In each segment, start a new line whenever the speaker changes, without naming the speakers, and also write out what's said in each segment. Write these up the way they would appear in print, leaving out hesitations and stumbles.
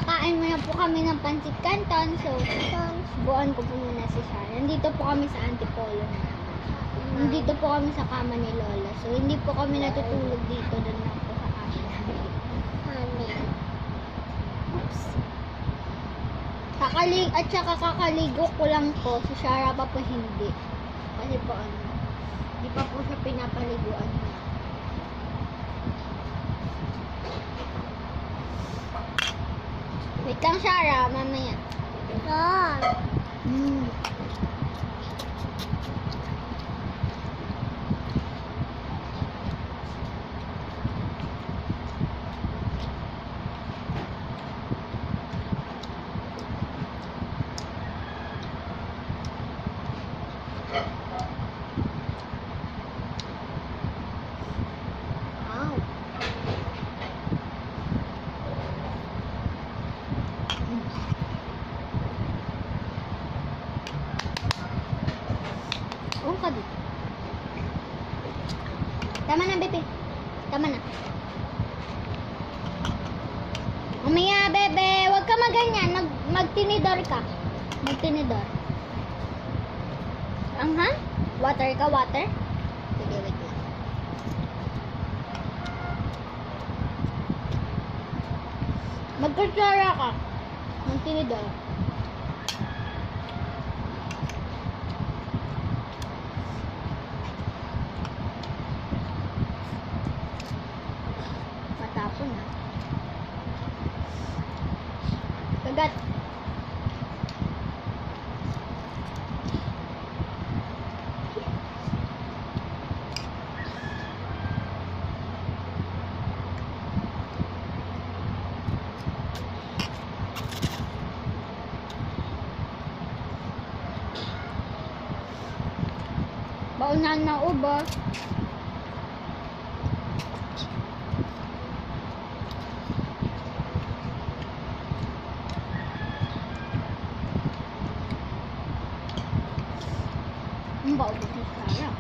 Kakain muna po kami ng pancit canton. So, buuan ko po muna si Shara. Nandito po kami sa Antipolo na naman. Nandito po kami sa kama ni Lola. So, hindi po kami natutulog dito. Doon lang po sa kama namin. Oops. At saka kakaligo ko lang po. Si Shara pa po hindi. Kasi po hindi pa po siya pinapaliguan niya. Wait lang, Shara. Mamaya. Wow. Ka dito. Tama na, bebe. Tama na. Umaya, bebe. Huwag ka maganyan. Magtinidor ka. Magtinidor. Ha? Water ka, water? Sige, wait lang. Magkutsara ka. Magtinidor. Matapon na. Kagat. Baunan na ubos. Baubos na saya.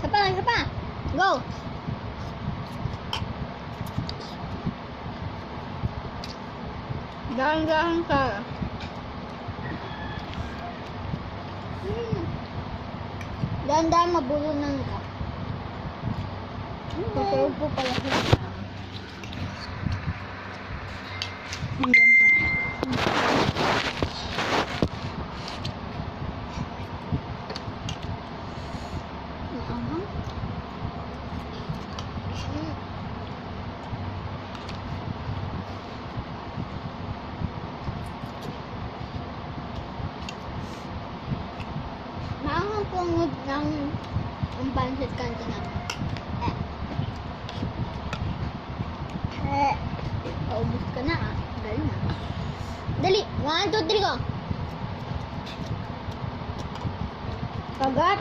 Isa pa. Go! Dahan-dahan ka. Dahan-dahan mabulunan ka. Kasi upo pala siya. Hanggang pa. Pungod ng pancit canton namin. Paubos ka na Galing na. Dali! 1, 2, 3, go! Kagat!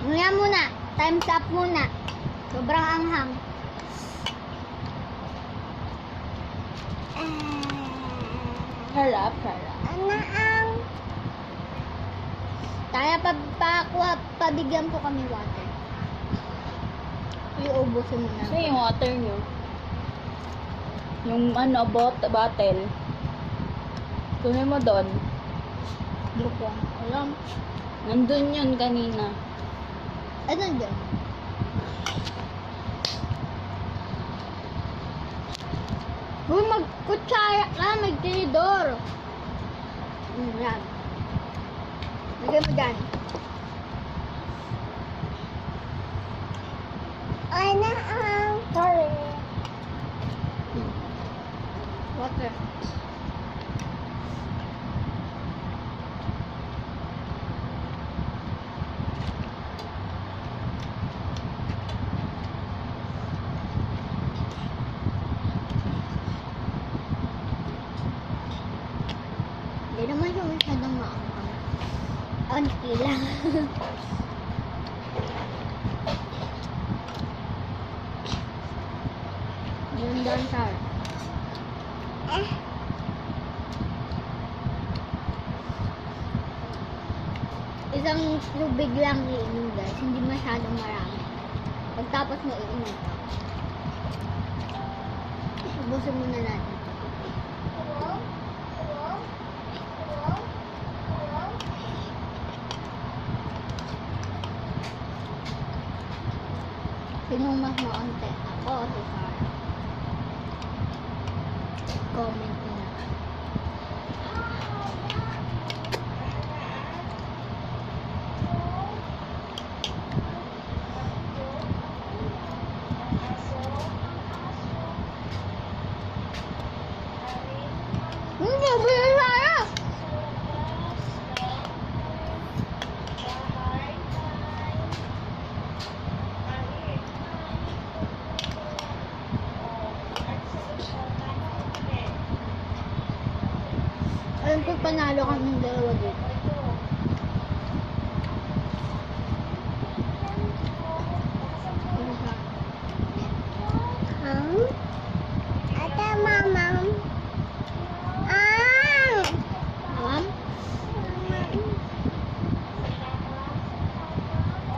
Muna muna. Time's up muna. Sobrang anghang.
Harap.
Anaang. Kaya pabigyan po kami water. Iubusin mo na.
So yung water nyo. Yung bottle. Kunin mo doon.
Hindi ko alam.
Nandun yun kanina.
Ano dyan? Uy, magkutsara ka, magtinidor. Yan. Lagay mo dyan. Ay na sorry. Water. Hindi naman siya masyadong maanghang. Onti lang. Sour, sour. Isang tubig lang iinom guys, hindi masyadong marami. Pagtapos mo iinom ka. Ubusin muna natin. Sinong mas maunti? Ako o si Sarah? Comment mo na. Sabi ni Sarah! Alam ko panalo kaming dalawa dito. Ate, mama. Ma'am?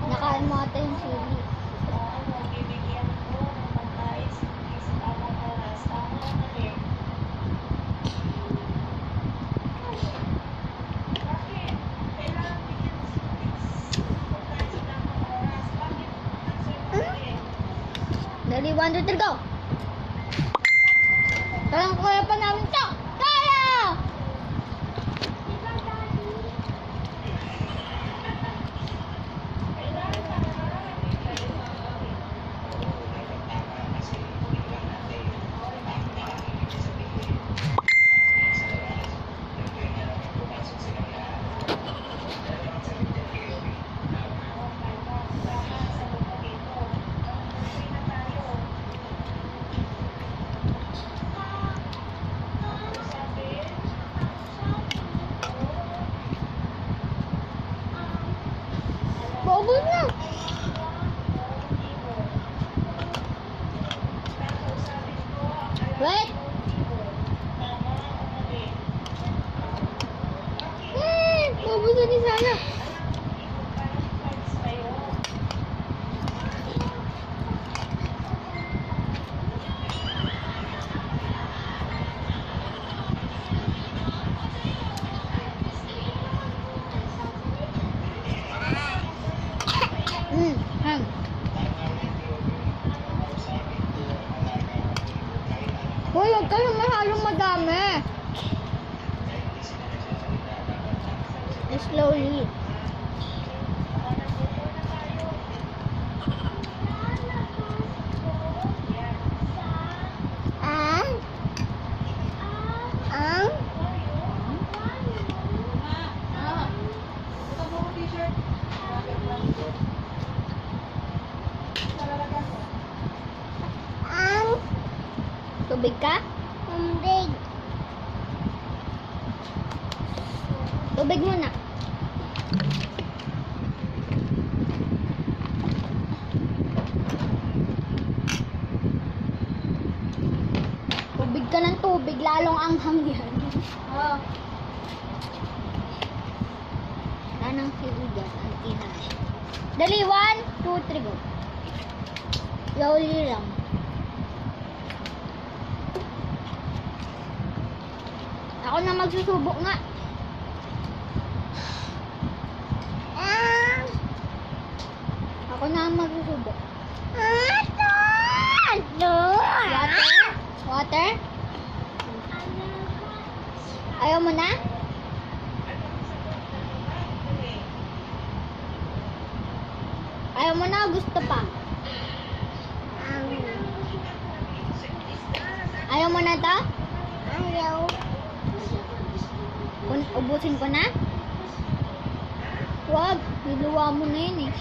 Nakain mo ata yung sili. Dali, 1, 2, 3, go! Talang kaya pa namin to! Kaya! Bobol na! Wait! Bobol na ni Sana! Hoy, huwag kayong masyadong madami. Slowly. Tubig ka? Tubig. Tubig muna. Tubig ka ng tubig, lalong anghang yan. Oh. Lanang sibugan, ang tinay. Dali, 1, 2, 3, go. Slowly lang. Ako na magsusubok nga. Ako na ang magsusubok. Water? Water? Ayaw mo na? Ayaw mo na? Gusto pa? Ayaw mo na to? Ayaw. Ubusin ko na? Wag, niluwa mo na yun eh.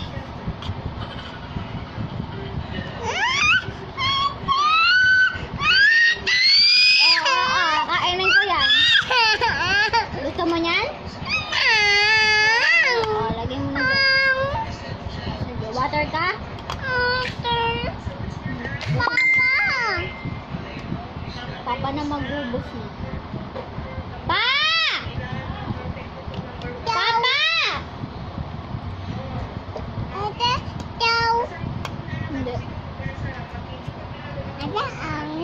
Kainin ko yan. Gusto mo yan? Lagyan mo na dyan. Sige, water ka? Water. Papa! Papa na magubos na. Pa! Papa! Ate, daw. Hindi. Ada ang?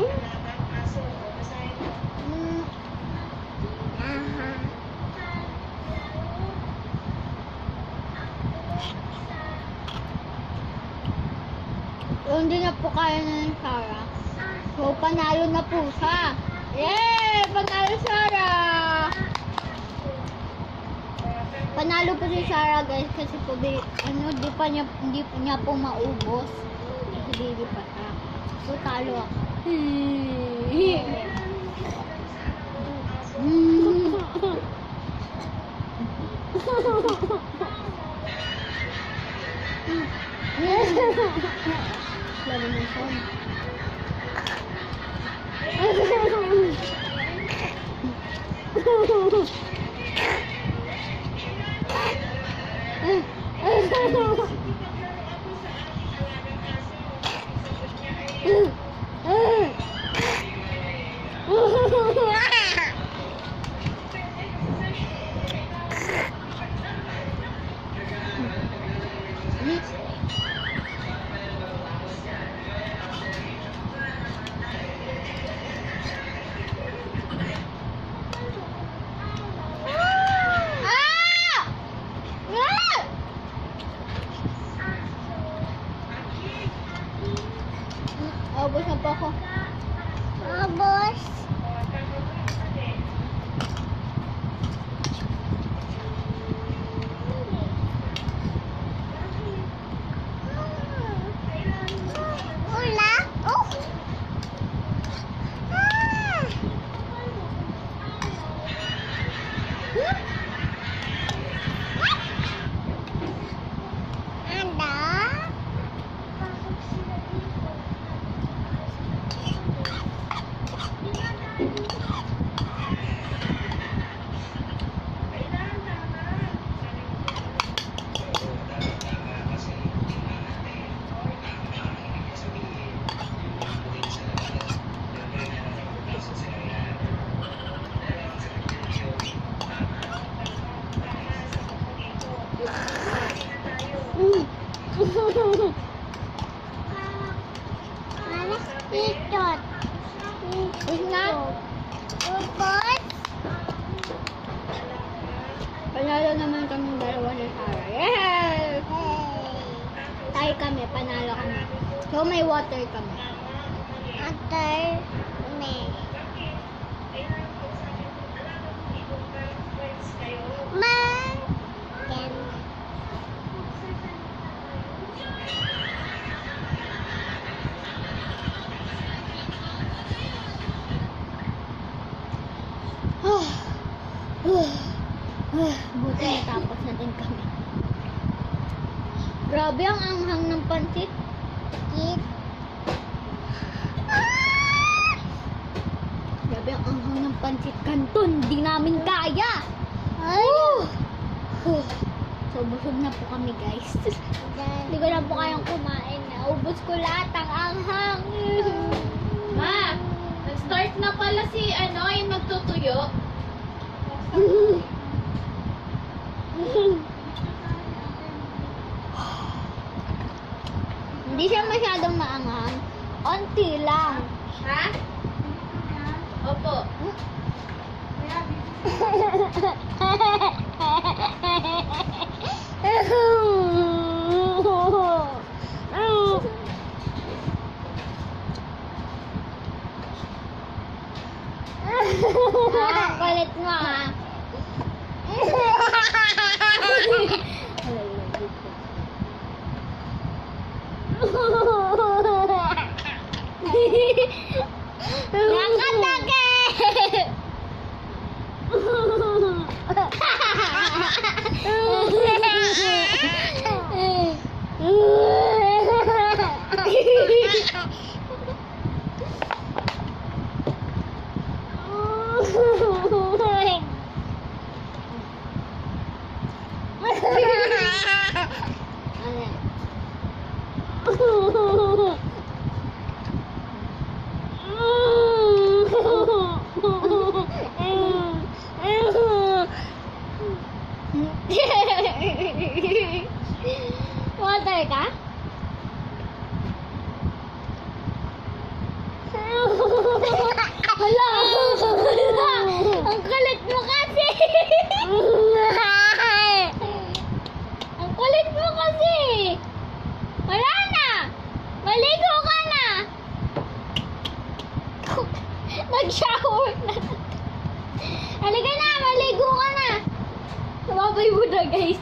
Aha. Hindi na po kaya na ng Sarah. So, panalo na po siya. Yay! Panalo Sarah! Panalo po si Sarah guys kasi po hindi po niya po maubos. Kasi baby pa siya. So, talo ako. Lalo ng phone. Ubus na po ako. Ubus. Ula? Oh! Ada? Ikot. Ingat. Ikot. Panalo naman kami dalawa ni Sarah. Yes! Tayo kami, panalo kami. So may water kami. Water. Buti natapos na din kami. Grabe ang anghang ng pansit. Grabe ang anghang ng pansit kanton. Di namin kaya. So, busog na po kami guys. Hindi ko na po kayang kumain. Naubos ko lahat ang anghang.
Ma, nag-start na pala si yung nagtutuyo.
Hindi siya masyadong maanghang. Onti lang.
Ha? Opo.
Kulit mo ah. Nakatake! Ano? Water ka? Hala! Hala! Ang kulit mo kasi! Ang kulit mo kasi! Wala na! Maligo ka na! Nag-shower na. Halika na! Maligo ka na! Babay mo na, guys.